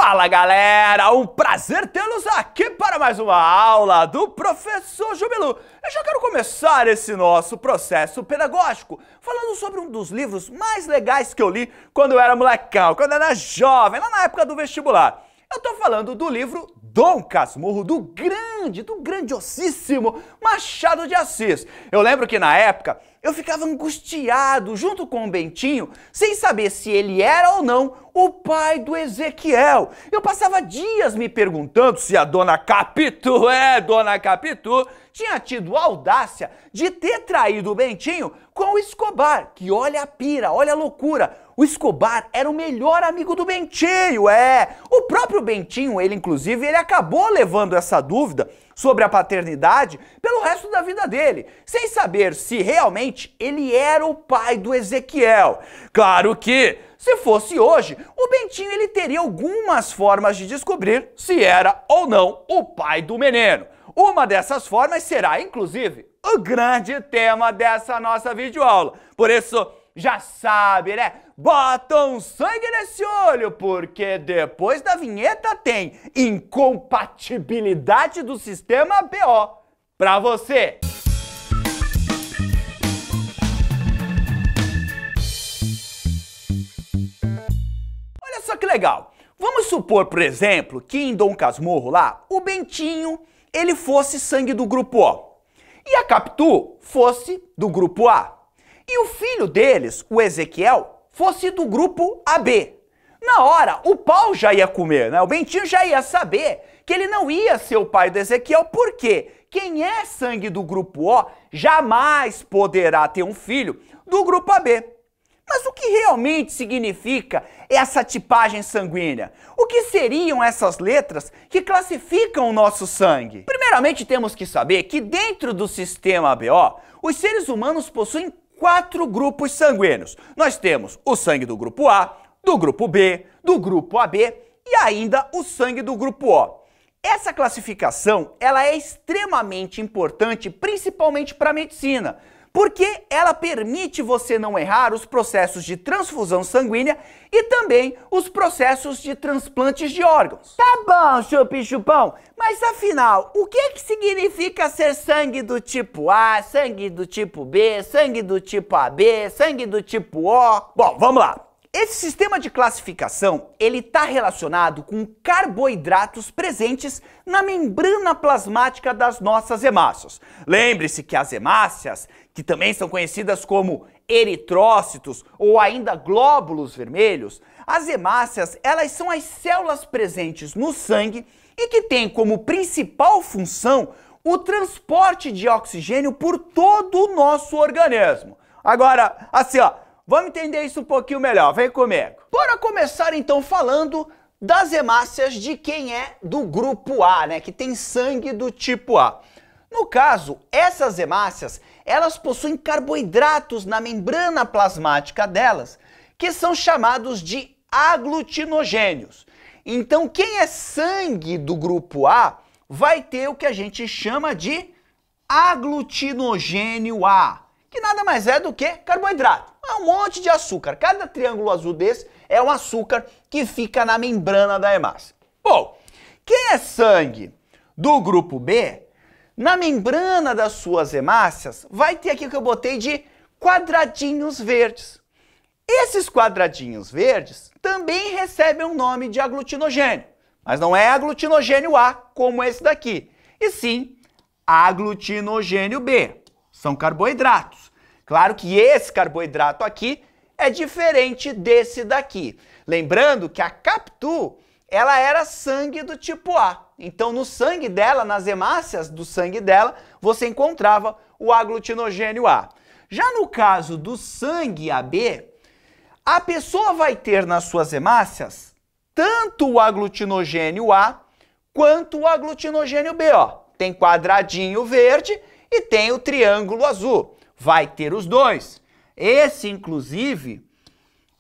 Fala galera, um prazer tê-los aqui para mais uma aula do Professor Jubilu. Eu já quero começar esse nosso processo pedagógico falando sobre um dos livros mais legais que eu li quando eu era molecão, quando eu era jovem, lá na época do vestibular. Eu tô falando do livro Dom Casmurro, do grandiosíssimo Machado de Assis. Eu lembro que na época eu ficava angustiado junto com o Bentinho, sem saber se ele era ou não o pai do Ezequiel. Eu passava dias me perguntando se a Dona Capitu, Dona Capitu, tinha tido a audácia de ter traído o Bentinho com o Escobar, que olha a pira, olha a loucura. O Escobar era o melhor amigo do Bentinho, O próprio Bentinho, ele acabou levando essa dúvida sobre a paternidade pelo resto da vida dele, sem saber se realmente ele era o pai do Ezequiel. Claro que, se fosse hoje, o Bentinho ele teria algumas formas de descobrir se era ou não o pai do menino. Uma dessas formas será, inclusive, o grande tema dessa nossa videoaula. Por isso, já sabe, Bota um sangue nesse olho, porque depois da vinheta tem incompatibilidade do sistema BO pra você. Olha só que legal. Vamos supor, por exemplo, que em Dom Casmurro lá, o Bentinho, ele fosse sangue do grupo O. E a Capitu fosse do grupo A. E o filho deles, o Ezequiel, fosse do grupo AB. Na hora, o pau já ia comer, O Bentinho já ia saber que ele não ia ser o pai do Ezequiel, porque quem é sangue do grupo O jamais poderá ter um filho do grupo AB. Mas o que realmente significa essa tipagem sanguínea? O que seriam essas letras que classificam o nosso sangue? Primeiramente, temos que saber que dentro do sistema BO, os seres humanos possuem 4 grupos sanguíneos. Nós temos o sangue do grupo A, do grupo B, do grupo AB e ainda o sangue do grupo O. Essa classificação ela é extremamente importante, principalmente para a medicina, porque ela permite você não errar os processos de transfusão sanguínea e também os processos de transplantes de órgãos. Tá bom, chupi-chupão, mas afinal, o que significa ser sangue do tipo A, sangue do tipo B, sangue do tipo AB, sangue do tipo O? Bom, vamos lá. Esse sistema de classificação, ele está relacionado com carboidratos presentes na membrana plasmática das nossas hemácias. Lembre-se que as hemácias, que também são conhecidas como eritrócitos ou ainda glóbulos vermelhos, as hemácias, elas são as células presentes no sangue e que têm como principal função o transporte de oxigênio por todo o nosso organismo. Agora, assim, vamos entender isso um pouquinho melhor, vem comigo. Bora começar então falando das hemácias de quem é do grupo A, que tem sangue do tipo A. No caso, essas hemácias, elas possuem carboidratos na membrana plasmática delas, que são chamados de aglutinogênios. Então, quem é sangue do grupo A vai ter o que a gente chama de aglutinogênio A, que nada mais é do que carboidrato. É um monte de açúcar. Cada triângulo azul desse é um açúcar que fica na membrana da hemácia. Bom, quem é sangue do grupo B, na membrana das suas hemácias, vai ter aqui o que eu botei de quadradinhos verdes. Esses quadradinhos verdes também recebem o nome de aglutinogênio, mas não é aglutinogênio A, como esse daqui, e sim aglutinogênio B. São carboidratos. Claro que esse carboidrato aqui é diferente desse daqui. Lembrando que a Capitu, ela era sangue do tipo A. Então, no sangue dela, nas hemácias do sangue dela, você encontrava o aglutinogênio A. Já no caso do sangue AB, a pessoa vai ter nas suas hemácias tanto o aglutinogênio A quanto o aglutinogênio B. Tem quadradinho verde e tem o triângulo azul. Vai ter os dois. Esse, inclusive,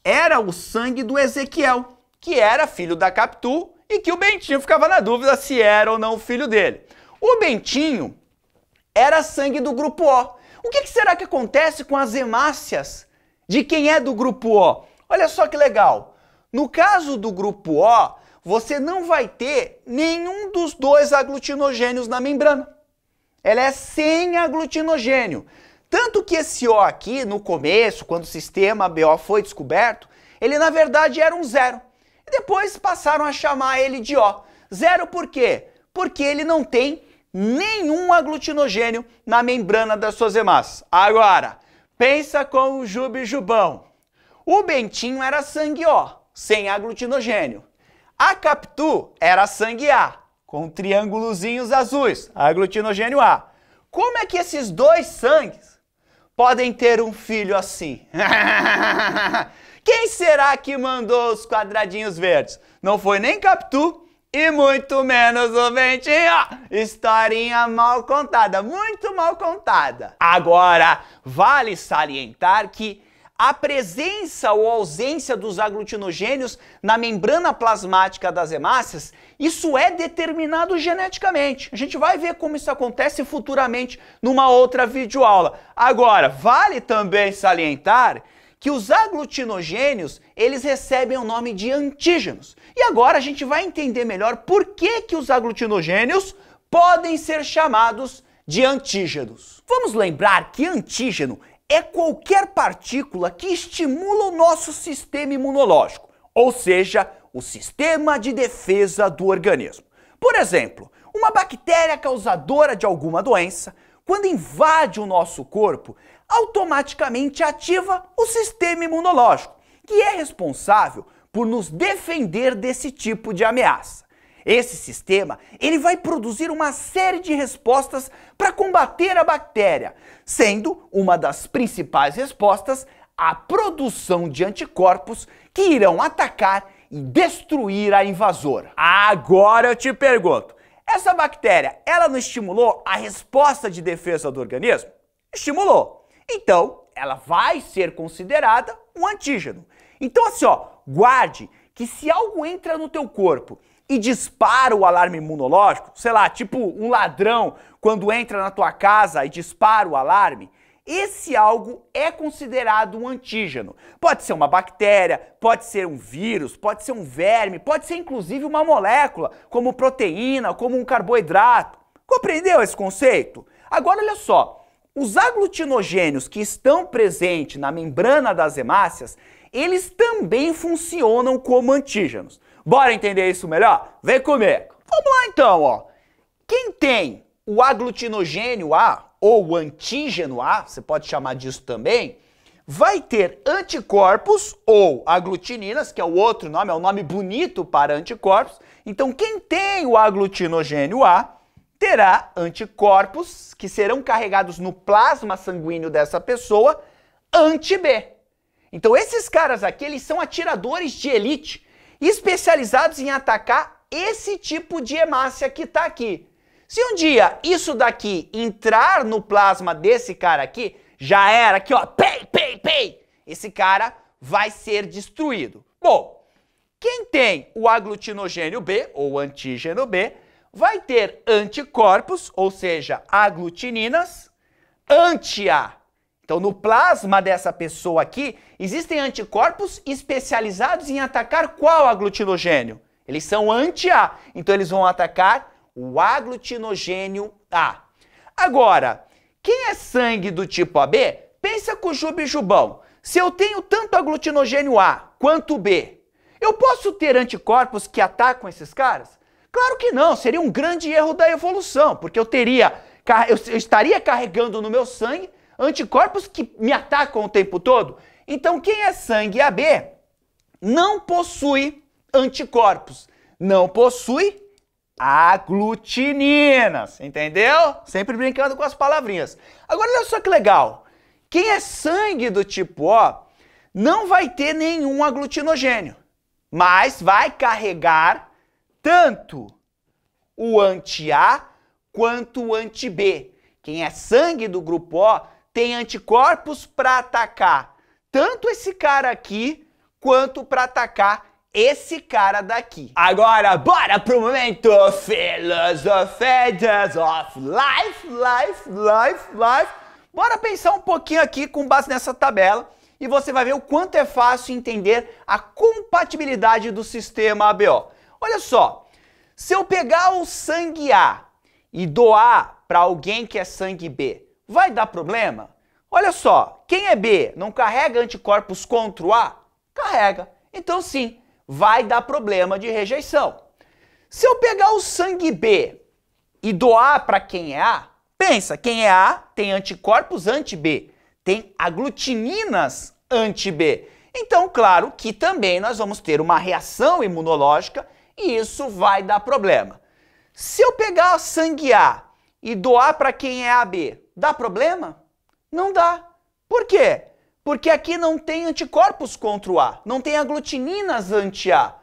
era o sangue do Ezequiel, que era filho da Capitu e que o Bentinho ficava na dúvida se era ou não o filho dele. O Bentinho era sangue do grupo O. O que será que acontece com as hemácias de quem é do grupo O? Olha só que legal. No caso do grupo O, você não vai ter nenhum dos dois aglutinogênios na membrana. Ela é sem aglutinogênio. Tanto que esse O aqui, no começo, quando o sistema ABO foi descoberto, ele na verdade era um zero. E depois passaram a chamar ele de O. Zero por quê? Porque ele não tem nenhum aglutinogênio na membrana das suas hemácias. Agora, pensa com o Jubão. O Bentinho era sangue O, sem aglutinogênio. A Capitu era sangue A, com triângulozinhos azuis, aglutinogênio A. Como é que esses dois sangues podem ter um filho assim? Quem será que mandou os quadradinhos verdes? Não foi nem Capitu e muito menos o Bentinho. Historinha mal contada, muito mal contada. Agora, vale salientar que a presença ou ausência dos aglutinogênios na membrana plasmática das hemácias, isso é determinado geneticamente. A gente vai ver como isso acontece futuramente numa outra videoaula. Agora, vale também salientar que os aglutinogênios, eles recebem o nome de antígenos. E agora a gente vai entender melhor por que os aglutinogênios podem ser chamados de antígenos. Vamos lembrar que antígeno é qualquer partícula que estimula o nosso sistema imunológico, ou seja, o sistema de defesa do organismo. Por exemplo, uma bactéria causadora de alguma doença, quando invade o nosso corpo, automaticamente ativa o sistema imunológico, que é responsável por nos defender desse tipo de ameaça. Esse sistema, ele vai produzir uma série de respostas para combater a bactéria, sendo uma das principais respostas a produção de anticorpos que irão atacar e destruir a invasora. Agora eu te pergunto, essa bactéria, ela não estimulou a resposta de defesa do organismo? Estimulou. Então, ela vai ser considerada um antígeno. Então assim, ó, guarde que se algo entra no teu corpo e dispara o alarme imunológico, sei lá, tipo um ladrão quando entra na tua casa e dispara o alarme, esse algo é considerado um antígeno. Pode ser uma bactéria, pode ser um vírus, pode ser um verme, pode ser inclusive uma molécula, como proteína, como um carboidrato. Compreendeu esse conceito? Agora olha só, os aglutinogênios que estão presentes na membrana das hemácias, eles também funcionam como antígenos. Bora entender isso melhor? Vem comigo. Vamos lá então, ó. Quem tem o aglutinogênio A, ou o antígeno A, você pode chamar disso também, vai ter anticorpos ou aglutininas, que é o outro nome, é o nome bonito para anticorpos. Então quem tem o aglutinogênio A terá anticorpos que serão carregados no plasma sanguíneo dessa pessoa anti-B. Então esses caras aqui, eles são atiradores de elite, especializados em atacar esse tipo de hemácia que está aqui. Se um dia isso daqui entrar no plasma desse cara aqui, já era aqui, ó, pei, esse cara vai ser destruído. Bom, quem tem o aglutinogênio B, ou antígeno B, vai ter anticorpos, ou seja, aglutininas, anti-A. Então, no plasma dessa pessoa aqui, existem anticorpos especializados em atacar qual aglutinogênio? Eles são anti-A, então eles vão atacar o aglutinogênio A. Agora, quem é sangue do tipo AB, pensa com o Jubão. Se eu tenho tanto aglutinogênio A quanto B, eu posso ter anticorpos que atacam esses caras? Claro que não, seria um grande erro da evolução, porque eu estaria carregando no meu sangue anticorpos que me atacam o tempo todo. Então quem é sangue AB não possui anticorpos, não possui aglutininas, entendeu? Sempre brincando com as palavrinhas. Agora olha só que legal, quem é sangue do tipo O não vai ter nenhum aglutinogênio, mas vai carregar tanto o anti-A quanto o anti-B. Quem é sangue do grupo O tem anticorpos para atacar tanto esse cara aqui quanto para atacar esse cara daqui. Agora, bora pro momento Philosophies of Life. Bora pensar um pouquinho aqui com base nessa tabela e você vai ver o quanto é fácil entender a compatibilidade do sistema ABO. Olha só, se eu pegar o sangue A e doar para alguém que é sangue B, vai dar problema? Olha só, quem é B não carrega anticorpos contra o A? Carrega. Então sim, vai dar problema de rejeição. Se eu pegar o sangue B e doar para quem é A, pensa, quem é A tem anticorpos anti-B, tem aglutininas anti-B. Então, claro que também nós vamos ter uma reação imunológica e isso vai dar problema. Se eu pegar o sangue A e doar para quem é AB, dá problema? Não dá. Por quê? Porque aqui não tem anticorpos contra o A, não tem aglutininas anti-A.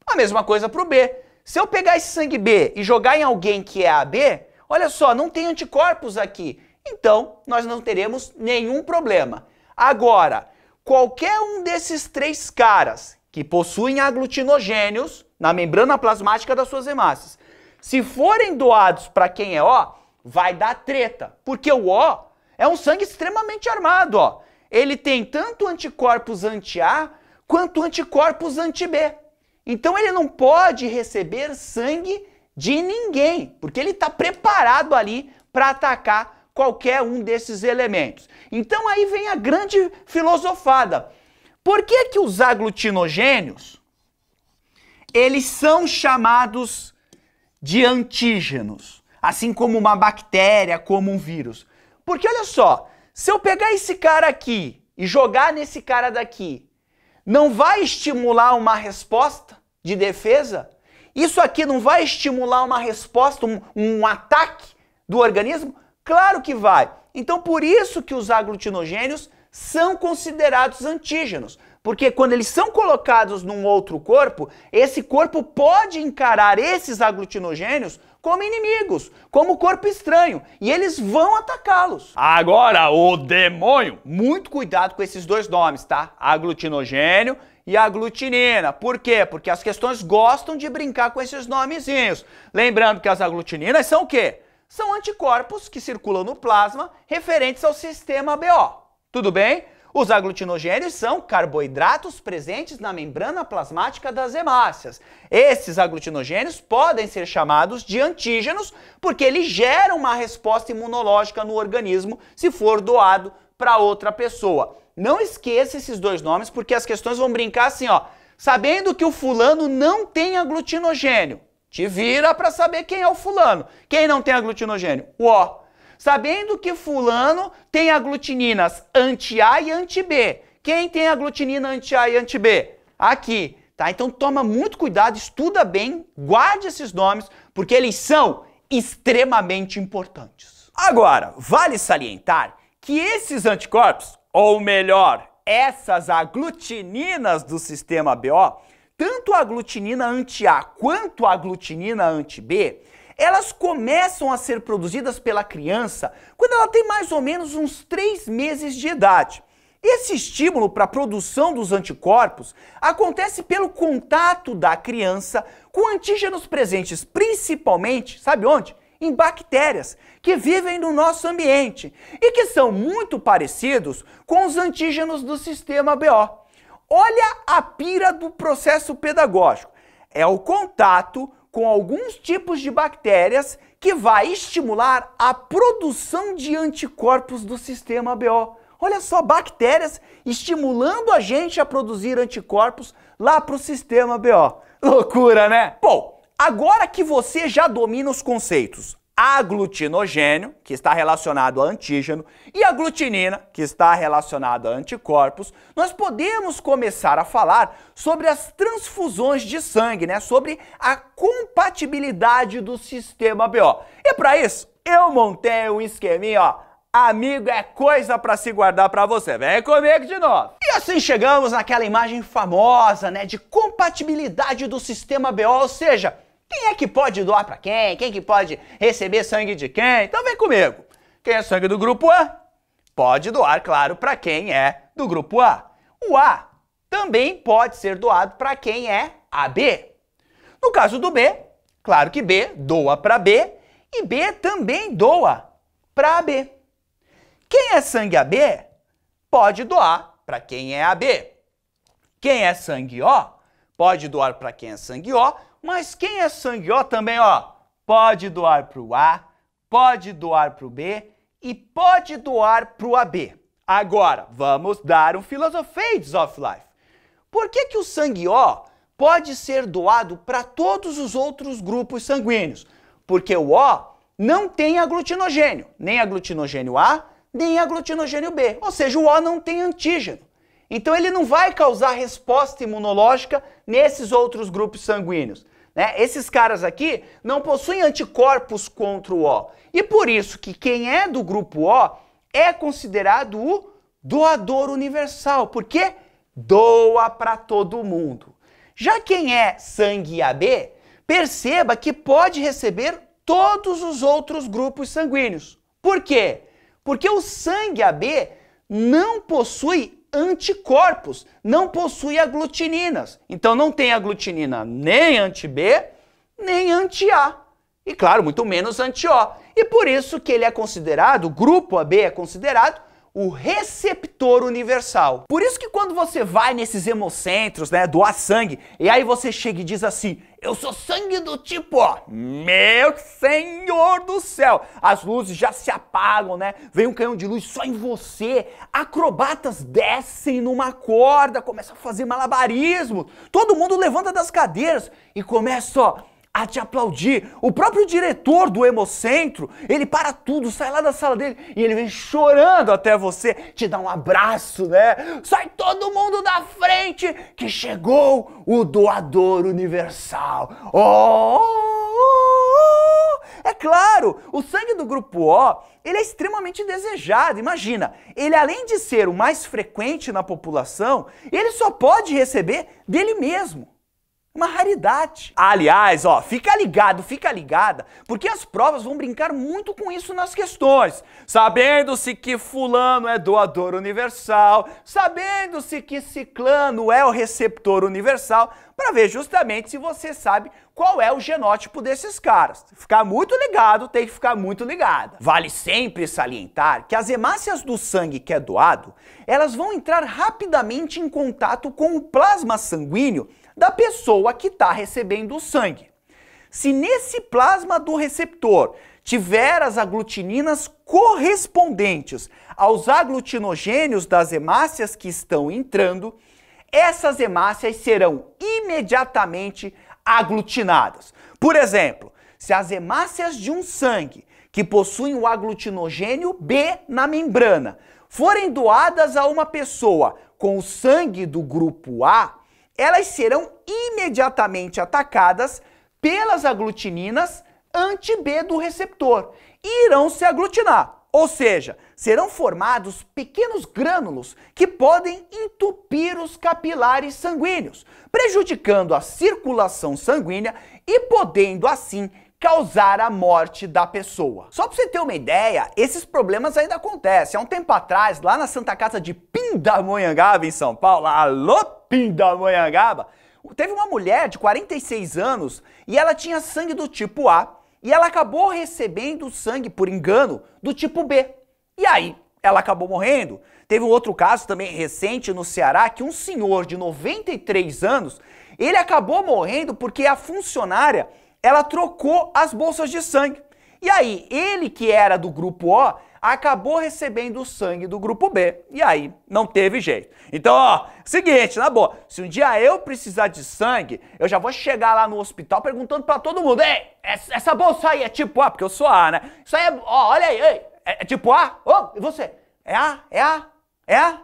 A mesma coisa para o B. Se eu pegar esse sangue B e jogar em alguém que é AB, olha só, não tem anticorpos aqui. Então, nós não teremos nenhum problema. Agora, qualquer um desses três caras que possuem aglutinogênios na membrana plasmática das suas hemácias, se forem doados para quem é O, vai dar treta, porque o O é um sangue extremamente armado, ó. Ele tem tanto anticorpos anti-A quanto anticorpos anti-B. Então ele não pode receber sangue de ninguém, porque ele está preparado ali para atacar qualquer um desses elementos. Então aí vem a grande filosofada. Por que que os aglutinogênios, eles são chamados de antígenos, assim como uma bactéria, como um vírus? Porque olha só, se eu pegar esse cara aqui e jogar nesse cara daqui, não vai estimular uma resposta de defesa? Isso aqui não vai estimular uma resposta, um ataque do organismo? Claro que vai. Então por isso que os aglutinogênios são considerados antígenos, porque quando eles são colocados num outro corpo, esse corpo pode encarar esses aglutinogênios como inimigos, como corpo estranho, e eles vão atacá-los. Agora, o demônio! Muito cuidado com esses dois nomes, tá? Aglutinogênio e aglutinina. Por quê? Porque as questões gostam de brincar com esses nomezinhos. Lembrando que as aglutininas são o quê? São anticorpos que circulam no plasma referentes ao sistema BO. Tudo bem? Os aglutinogênios são carboidratos presentes na membrana plasmática das hemácias. Esses aglutinogênios podem ser chamados de antígenos porque eles geram uma resposta imunológica no organismo se for doado para outra pessoa. Não esqueça esses dois nomes porque as questões vão brincar assim, ó. Sabendo que o fulano não tem aglutinogênio, te vira para saber quem é o fulano. Quem não tem aglutinogênio? O O. Sabendo que fulano tem aglutininas anti-A e anti-B. Quem tem aglutinina anti-A e anti-B? Aqui, tá? Então toma muito cuidado, estuda bem, guarde esses nomes, porque eles são extremamente importantes. Agora, vale salientar que esses anticorpos, ou melhor, essas aglutininas do sistema BO, tanto a aglutinina anti-A quanto a aglutinina anti-B, elas começam a ser produzidas pela criança quando ela tem mais ou menos uns 3 meses de idade. Esse estímulo para a produção dos anticorpos acontece pelo contato da criança com antígenos presentes principalmente, sabe onde? Em bactérias que vivem no nosso ambiente e que são muito parecidos com os antígenos do sistema BO. Olha a pira do processo pedagógico. É o contato com alguns tipos de bactérias que vai estimular a produção de anticorpos do sistema BO. Olha só, bactérias estimulando a gente a produzir anticorpos lá para o sistema BO. Loucura, né? Bom, agora que você já domina os conceitos aglutinogênio, que está relacionado a antígeno, e aglutinina, que está relacionado a anticorpos, nós podemos começar a falar sobre as transfusões de sangue, né? Sobre a compatibilidade do sistema BO. E para isso, eu montei um esqueminha, ó. Amigo, é coisa para se guardar para você. Vem comigo de novo. E assim chegamos naquela imagem famosa, né? De compatibilidade do sistema BO, ou seja, quem é que pode doar para quem? Quem que pode receber sangue de quem? Então vem comigo. Quem é sangue do grupo A? Pode doar, claro, para quem é do grupo A. O A também pode ser doado para quem é AB. No caso do B, claro que B doa para B e B também doa para AB. Quem é sangue AB pode doar para quem é AB. Quem é sangue O pode doar para quem é sangue O mas quem é sangue O também, ó, pode doar para o A, pode doar para o B e pode doar para o AB. Agora, vamos dar um Philosophies of Life. Por que o sangue O pode ser doado para todos os outros grupos sanguíneos? Porque o O não tem aglutinogênio, nem aglutinogênio A, nem aglutinogênio B. Ou seja, o O não tem antígeno. Então ele não vai causar resposta imunológica nesses outros grupos sanguíneos, né? Esses caras aqui não possuem anticorpos contra o O. E por isso que quem é do grupo O é considerado o doador universal, porque doa para todo mundo. Já quem é sangue AB, perceba que pode receber todos os outros grupos sanguíneos. Por quê? Porque o sangue AB não possui anticorpos, não possui aglutininas. Então não tem aglutinina nem anti-B, nem anti-A. E claro, muito menos anti-O. E por isso que ele é considerado, o grupo AB é considerado o receptor universal. Por isso que quando você vai nesses hemocentros, né, doar sangue, e aí você chega e diz assim, eu sou sangue do tipo O, meu senhor do céu, as luzes já se apagam, né, vem um canhão de luz só em você, acrobatas descem numa corda, começam a fazer malabarismo, todo mundo levanta das cadeiras e começa, ó, a te aplaudir. O próprio diretor do hemocentro, ele para tudo, sai lá da sala dele e ele vem chorando até você, te dá um abraço, né? Sai todo mundo da frente que chegou o doador universal. É claro, o sangue do grupo O, ele é extremamente desejado. Imagina, ele além de ser o mais frequente na população, ele só pode receber dele mesmo. Uma raridade. Aliás, ó, fica ligada, porque as provas vão brincar muito com isso nas questões. Sabendo-se que fulano é doador universal, sabendo-se que ciclano é o receptor universal, para ver justamente se você sabe qual é o genótipo desses caras. Ficar muito ligado, tem que ficar muito ligado. Vale sempre salientar que as hemácias do sangue que é doado, elas vão entrar rapidamente em contato com o plasma sanguíneo da pessoa que está recebendo o sangue. Se nesse plasma do receptor tiver as aglutininas correspondentes aos aglutinogênios das hemácias que estão entrando, essas hemácias serão imediatamente aglutinadas. Por exemplo, se as hemácias de um sangue que possuem o aglutinogênio B na membrana forem doadas a uma pessoa com o sangue do grupo A, elas serão imediatamente atacadas pelas aglutininas anti-B do receptor e irão se aglutinar. Ou seja, serão formados pequenos grânulos que podem entupir os capilares sanguíneos, prejudicando a circulação sanguínea e podendo assim causar a morte da pessoa. Só para você ter uma ideia, esses problemas ainda acontecem. Há um tempo atrás, lá na Santa Casa de Pindamonhangaba, em São Paulo, alô Pindamonhangaba, teve uma mulher de 46 anos e ela tinha sangue do tipo A e ela acabou recebendo sangue, por engano, do tipo B. E aí, ela acabou morrendo. Teve um outro caso também recente no Ceará, que um senhor de 93 anos, ele acabou morrendo porque a funcionária, ela trocou as bolsas de sangue. E aí, ele que era do grupo O, acabou recebendo o sangue do grupo B. E aí, não teve jeito. Então, ó, seguinte, na boa, se um dia eu precisar de sangue, eu já vou chegar lá no hospital perguntando pra todo mundo, ei, essa bolsa aí é tipo A, porque eu sou A, né? Isso aí é, ó, olha aí, ei, é tipo A? Ô, e você? É A? É A? É A?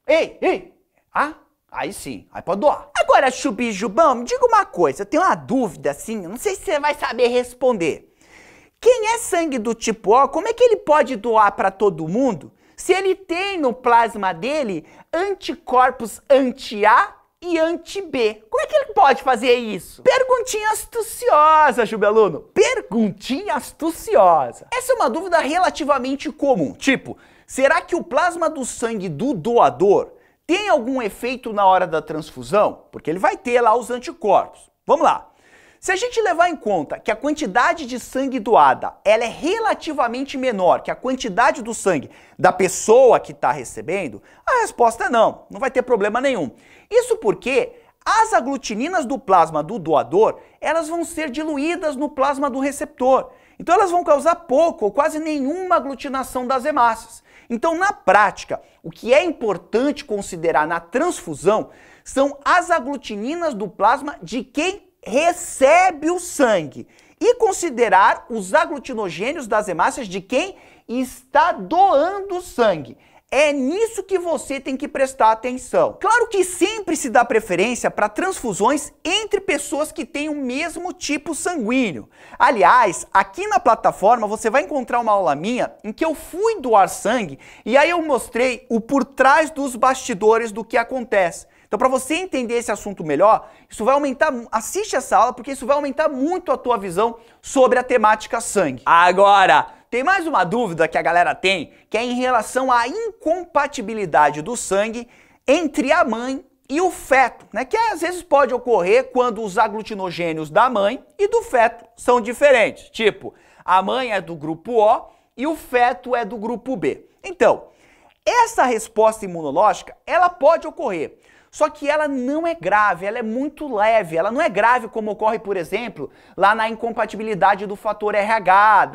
Ei, A? Aí sim, aí pode doar. Agora, Chubijubão, me diga uma coisa, eu tenho uma dúvida assim, eu não sei se você vai saber responder. Quem é sangue do tipo O, como é que ele pode doar para todo mundo se ele tem no plasma dele anticorpos anti-A e anti-B? Como é que ele pode fazer isso? Perguntinha astuciosa, Jubeluno. Perguntinha astuciosa. Essa é uma dúvida relativamente comum. Tipo, será que o plasma do sangue do doador tem algum efeito na hora da transfusão? Porque ele vai ter lá os anticorpos. Vamos lá. Se a gente levar em conta que a quantidade de sangue doada ela é relativamente menor que a quantidade do sangue da pessoa que está recebendo, a resposta é não vai ter problema nenhum. Isso porque as aglutininas do plasma do doador, elas vão ser diluídas no plasma do receptor. Então elas vão causar pouco ou quase nenhuma aglutinação das hemácias. Então, na prática, o que é importante considerar na transfusão são as aglutininas do plasma de quem recebe o sangue e considerar os aglutinogênios das hemácias de quem está doando sangue. É nisso que você tem que prestar atenção. Claro que sempre se dá preferência para transfusões entre pessoas que têm o mesmo tipo sanguíneo. Aliás, aqui na plataforma você vai encontrar uma aula minha em que eu fui doar sangue e aí eu mostrei o por trás dos bastidores do que acontece. Então, para você entender esse assunto melhor, isso vai aumentar, assiste essa aula porque isso vai aumentar muito a tua visão sobre a temática sangue. Agora, tem mais uma dúvida que a galera tem, que é em relação à incompatibilidade do sangue entre a mãe e o feto, né? Que às vezes pode ocorrer quando os aglutinogênios da mãe e do feto são diferentes. Tipo, a mãe é do grupo O e o feto é do grupo B. Então, essa resposta imunológica, ela pode ocorrer. Só que ela não é grave, ela é muito leve. Ela não é grave como ocorre, por exemplo, lá na incompatibilidade do fator RH,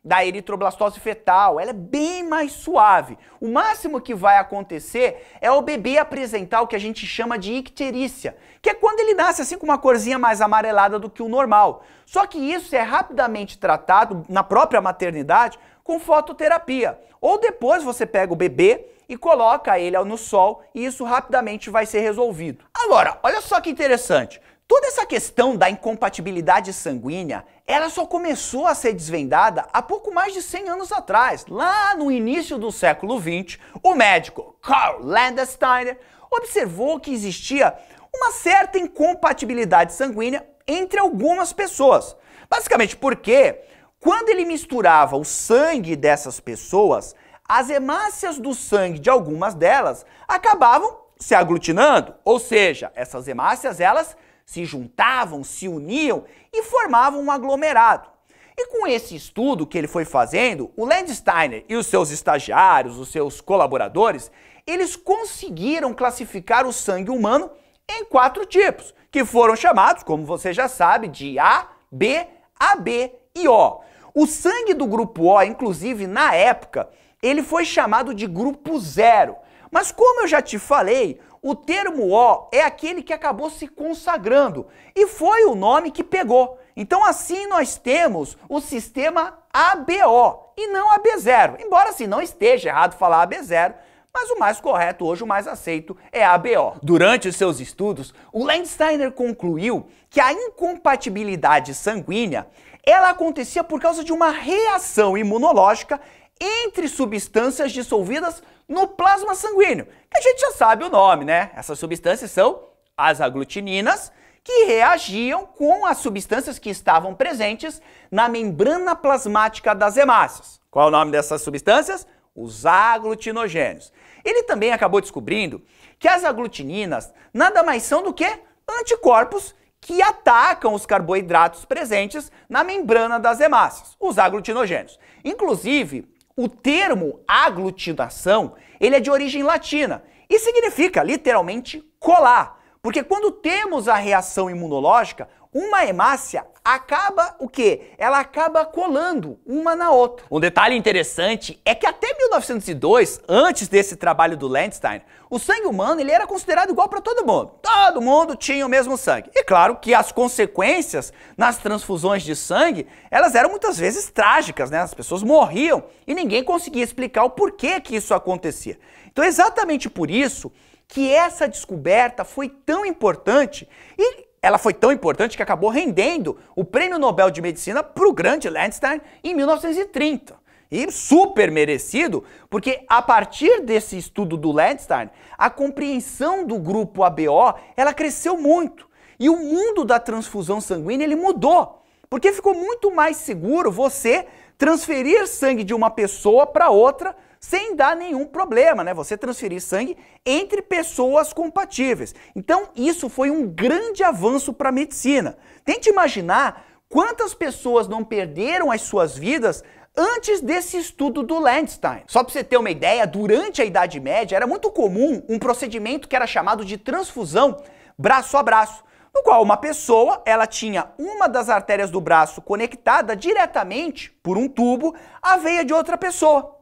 da eritroblastose fetal. Ela é bem mais suave. O máximo que vai acontecer é o bebê apresentar o que a gente chama de icterícia, que é quando ele nasce assim com uma corzinha mais amarelada do que o normal. Só que isso é rapidamente tratado na própria maternidade com fototerapia. Ou depois você pega o bebê e coloca ele no sol e isso rapidamente vai ser resolvido. Agora, olha só que interessante. Toda essa questão da incompatibilidade sanguínea, ela só começou a ser desvendada há pouco mais de 100 anos atrás. Lá no início do século XX, o médico Karl Landsteiner observou que existia uma certa incompatibilidade sanguínea entre algumas pessoas. Basicamente porque, quando ele misturava o sangue dessas pessoas, as hemácias do sangue de algumas delas acabavam se aglutinando, ou seja, essas hemácias elas se juntavam, se uniam e formavam um aglomerado. E com esse estudo que ele foi fazendo, o Landsteiner e os seus estagiários, os seus colaboradores, eles conseguiram classificar o sangue humano em 4 tipos, que foram chamados, como você já sabe, de A, B, AB e O. O sangue do grupo O, inclusive na época, ele foi chamado de grupo 0. Mas como eu já te falei, o termo O é aquele que acabou se consagrando e foi o nome que pegou. Então assim nós temos o sistema ABO e não AB0. Embora assim não esteja errado falar AB0, mas o mais correto hoje, o mais aceito, é ABO. Durante os seus estudos, o Landsteiner concluiu que a incompatibilidade sanguínea ela acontecia por causa de uma reação imunológica entre substâncias dissolvidas no plasma sanguíneo, que a gente já sabe o nome, né? Essas substâncias são as aglutininas, que reagiam com as substâncias que estavam presentes na membrana plasmática das hemácias. Qual é o nome dessas substâncias? Os aglutinogênios. Ele também acabou descobrindo que as aglutininas nada mais são do que anticorpos que atacam os carboidratos presentes na membrana das hemácias, os aglutinogênios. Inclusive, o termo aglutinação, ele é de origem latina e significa literalmente colar, porque quando temos a reação imunológica, uma hemácia acaba o quê? Ela acaba colando uma na outra. Um detalhe interessante é que até 1902, antes desse trabalho do Landsteiner, o sangue humano ele era considerado igual para todo mundo. Todo mundo tinha o mesmo sangue. E claro que as consequências nas transfusões de sangue, elas eram muitas vezes trágicas, né? As pessoas morriam e ninguém conseguia explicar o porquê que isso acontecia. Então é exatamente por isso que essa descoberta foi tão importante e ela foi tão importante que acabou rendendo o Prêmio Nobel de Medicina para o grande Landsteiner em 1930. E super merecido, porque a partir desse estudo do Landsteiner, a compreensão do grupo ABO, ela cresceu muito. E o mundo da transfusão sanguínea, ele mudou. Porque ficou muito mais seguro você transferir sangue de uma pessoa para outra sem dar nenhum problema, né? Você transferir sangue entre pessoas compatíveis. Então, isso foi um grande avanço para a medicina. Tente imaginar quantas pessoas não perderam as suas vidas antes desse estudo do Landsteiner. Só para você ter uma ideia, durante a Idade Média era muito comum um procedimento que era chamado de transfusão braço a braço, no qual uma pessoa, ela tinha uma das artérias do braço conectada diretamente por um tubo à veia de outra pessoa.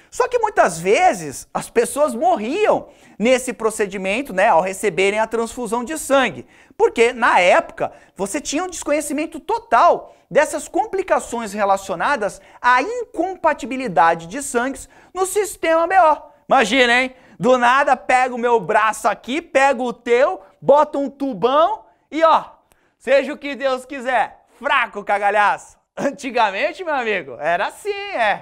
Só que muitas vezes as pessoas morriam nesse procedimento, né, ao receberem a transfusão de sangue, porque na época você tinha um desconhecimento total dessas complicações relacionadas à incompatibilidade de sangues no sistema BO. Imagina, hein? Do nada pega o meu braço aqui, pega o teu, bota um tubão e ó, seja o que Deus quiser, fraco cagalhaço. Antigamente, meu amigo, era assim,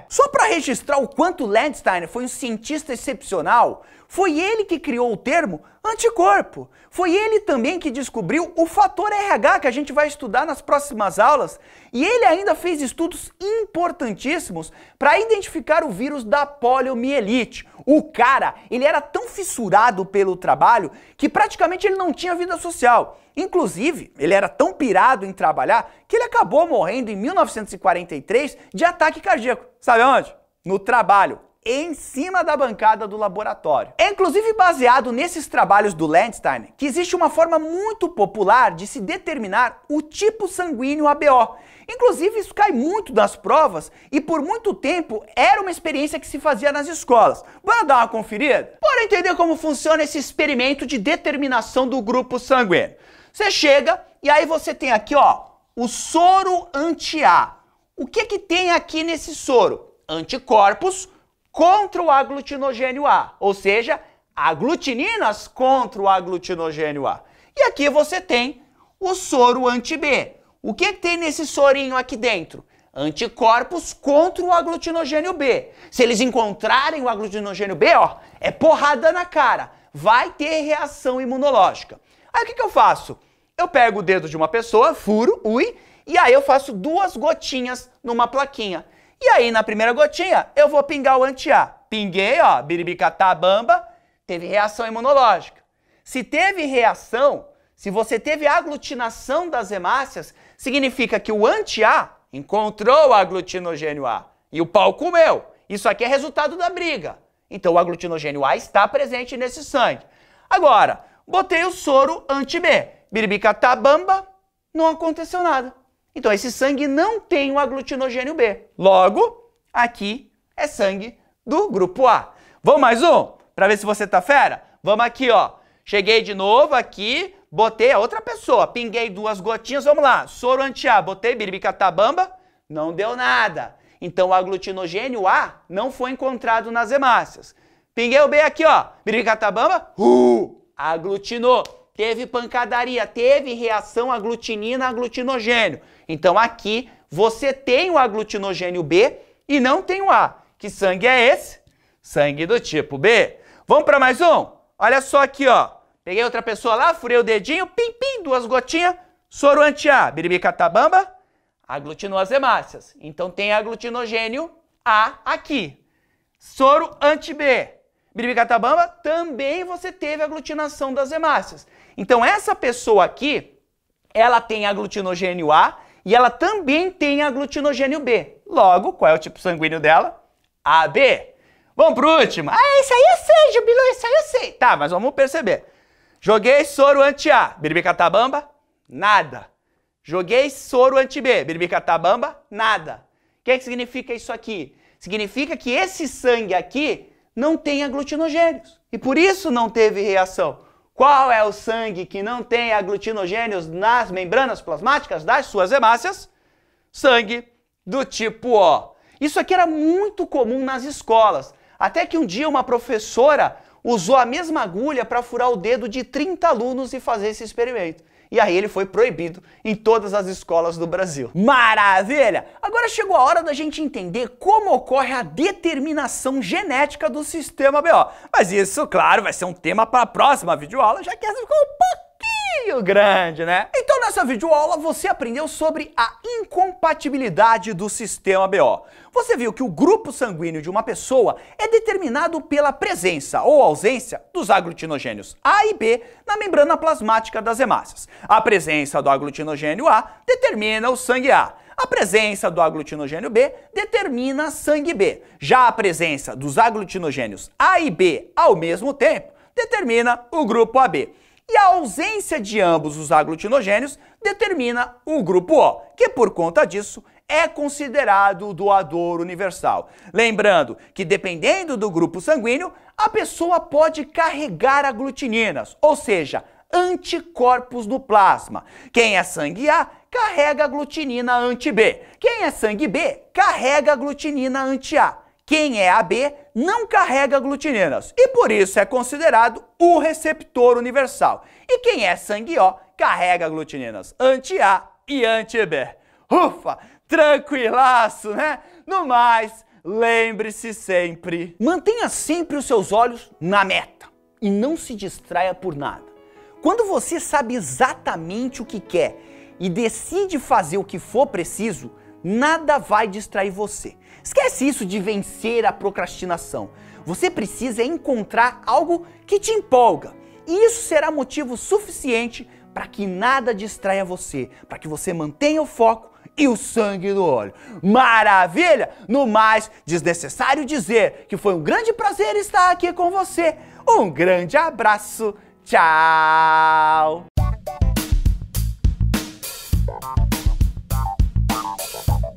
Só para registrar o quanto Landsteiner foi um cientista excepcional, foi ele que criou o termo anticorpo. Foi ele também que descobriu o fator RH, que a gente vai estudar nas próximas aulas. E ele ainda fez estudos importantíssimos para identificar o vírus da poliomielite. O cara, ele era tão fissurado pelo trabalho que praticamente ele não tinha vida social. Inclusive, ele era tão pirado em trabalhar que ele acabou morrendo em 1943 de ataque cardíaco. Sabe onde? No trabalho, em cima da bancada do laboratório. É inclusive baseado nesses trabalhos do Landsteiner que existe uma forma muito popular de se determinar o tipo sanguíneo ABO. Inclusive isso cai muito nas provas e por muito tempo era uma experiência que se fazia nas escolas. Bora dar uma conferida? Bora entender como funciona esse experimento de determinação do grupo sanguíneo. Você chega e aí você tem aqui, ó, o soro anti-A. O que que tem aqui nesse soro? Anticorpos contra o aglutinogênio A, ou seja, aglutininas contra o aglutinogênio A. E aqui você tem o soro anti-B. O que tem nesse sorinho aqui dentro? Anticorpos contra o aglutinogênio B. Se eles encontrarem o aglutinogênio B, ó, é porrada na cara. Vai ter reação imunológica. Aí o que eu faço? Eu pego o dedo de uma pessoa, furo, e aí eu faço 2 gotinhas numa plaquinha. E aí na primeira gotinha eu vou pingar o anti-A. Pinguei, ó, biribicatá, bamba, teve reação imunológica. Se teve reação, se você teve aglutinação das hemácias, significa que o anti-A encontrou o aglutinogênio A e o pau comeu. Isso aqui é resultado da briga. Então o aglutinogênio A está presente nesse sangue. Agora, botei o soro anti-B. Biribicatá, bamba, não aconteceu nada. Então esse sangue não tem o aglutinogênio B. Logo, aqui é sangue do grupo A. Vamos mais um? Para ver se você tá fera? Vamos aqui, ó. Cheguei de novo aqui, botei a outra pessoa, pinguei 2 gotinhas, vamos lá. Soro anti-A, botei biribicatá, bamba, não deu nada. Então o aglutinogênio A não foi encontrado nas hemácias. Pinguei o B aqui, ó. Biribicatá, bamba, aglutinou. Teve pancadaria, teve reação aglutinina-aglutinogênio. Então aqui você tem o aglutinogênio B e não tem o A. Que sangue é esse? Sangue do tipo B. Vamos para mais um? Olha só aqui, ó. Peguei outra pessoa lá, furei o dedinho, pim, pim, 2 gotinhas, soro anti-A, biribicatá, bamba, aglutinou as hemácias. Então tem aglutinogênio A aqui. Soro anti-B, biribicatá, bamba, também você teve aglutinação das hemácias. Então essa pessoa aqui, ela tem aglutinogênio A e ela também tem aglutinogênio B. Logo, qual é o tipo sanguíneo dela? AB. Vamos pro último. Ah, isso aí eu sei, Jubilu, isso aí eu sei. Tá, mas vamos perceber. Joguei soro anti-A, biribicatá, bamba, nada. Joguei soro anti-B, biribicatá, bamba, nada. O que significa isso aqui? Significa que esse sangue aqui não tem aglutinogênios e por isso não teve reação. Qual é o sangue que não tem aglutinogênios nas membranas plasmáticas das suas hemácias? Sangue do tipo O. Isso aqui era muito comum nas escolas, até que um dia uma professora usou a mesma agulha para furar o dedo de 30 alunos e fazer esse experimento. E aí ele foi proibido em todas as escolas do Brasil. Maravilha! Agora chegou a hora da gente entender como ocorre a determinação genética do sistema BO. Mas isso, claro, vai ser um tema para a próxima videoaula, já que essa ficou um pouquinho grande, né? Então nessa videoaula você aprendeu sobre a incompatibilidade do sistema BO. Você viu que o grupo sanguíneo de uma pessoa é determinado pela presença ou ausência dos aglutinogênios A e B na membrana plasmática das hemácias. A presença do aglutinogênio A determina o sangue A. A presença do aglutinogênio B determina sangue B. Já a presença dos aglutinogênios A e B ao mesmo tempo determina o grupo AB. E a ausência de ambos os aglutinogênios determina o grupo O, que por conta disso é considerado doador universal. Lembrando que dependendo do grupo sanguíneo, a pessoa pode carregar aglutininas, ou seja, anticorpos no plasma. Quem é sangue A carrega aglutinina anti-B. Quem é sangue B carrega aglutinina anti-A. Quem é AB não carrega aglutininas e por isso é considerado o receptor universal. E quem é sangue O carrega aglutininas anti-A e anti-B. Ufa, tranquilaço, né? No mais, lembre-se sempre, mantenha sempre os seus olhos na meta e não se distraia por nada. Quando você sabe exatamente o que quer e decide fazer o que for preciso, nada vai distrair você. Esquece isso de vencer a procrastinação. Você precisa encontrar algo que te empolga. E isso será motivo suficiente para que nada distraia você, para que você mantenha o foco e o sangue no olho. Maravilha? No mais, desnecessário dizer que foi um grande prazer estar aqui com você. Um grande abraço. Tchau!